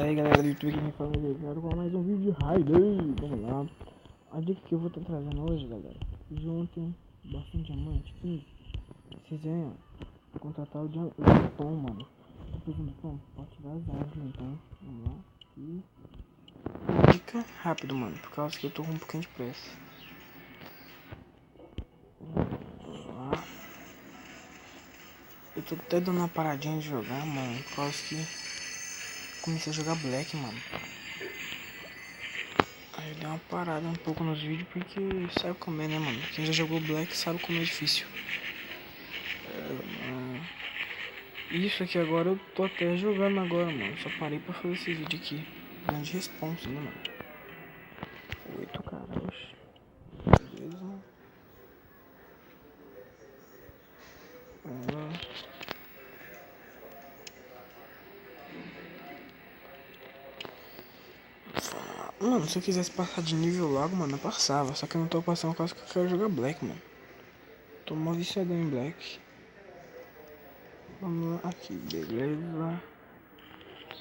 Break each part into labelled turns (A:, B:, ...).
A: aí galera do YouTube, que me fala, eu quero com mais um vídeo de Raidei. Vamos lá. A dica que eu vou estar trazendo hoje, galera: juntem bastante diamante. Vocês vão contratar o Japão, mano. Tô precisando de pão pra ativar as árvores, então vamos lá. E fica rápido, mano, por causa que eu tô com um pouquinho de pressa. Vamos lá. Eu tô até dando uma paradinha de jogar, mano, por causa que comecei a jogar Black, mano. Aí eu dei uma parada um pouco nos vídeos, porque sabe como é, né, mano? Quem já jogou Black sabe como é difícil. Isso aqui agora eu tô até jogando agora, mano. Só parei pra fazer esse vídeo aqui. Grande responsa, né, mano? 8 caras. Beleza. Mano, se eu quisesse passar de nível logo, mano, eu passava. Só que eu não tô passando por causa que eu quero jogar Black, mano. Tô mó viciadão em Black. Vamos lá, aqui, beleza.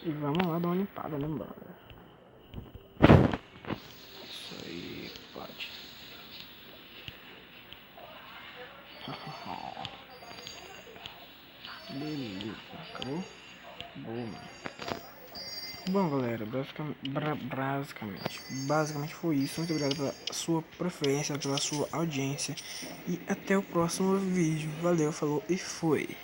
A: E vamos lá dar uma limpada, né, brother? Isso aí, pode. Beleza, acabou? Boa, mano. Bom, galera, basicamente foi isso. Muito obrigado pela sua preferência, pela sua audiência. E até o próximo vídeo. Valeu, falou e foi.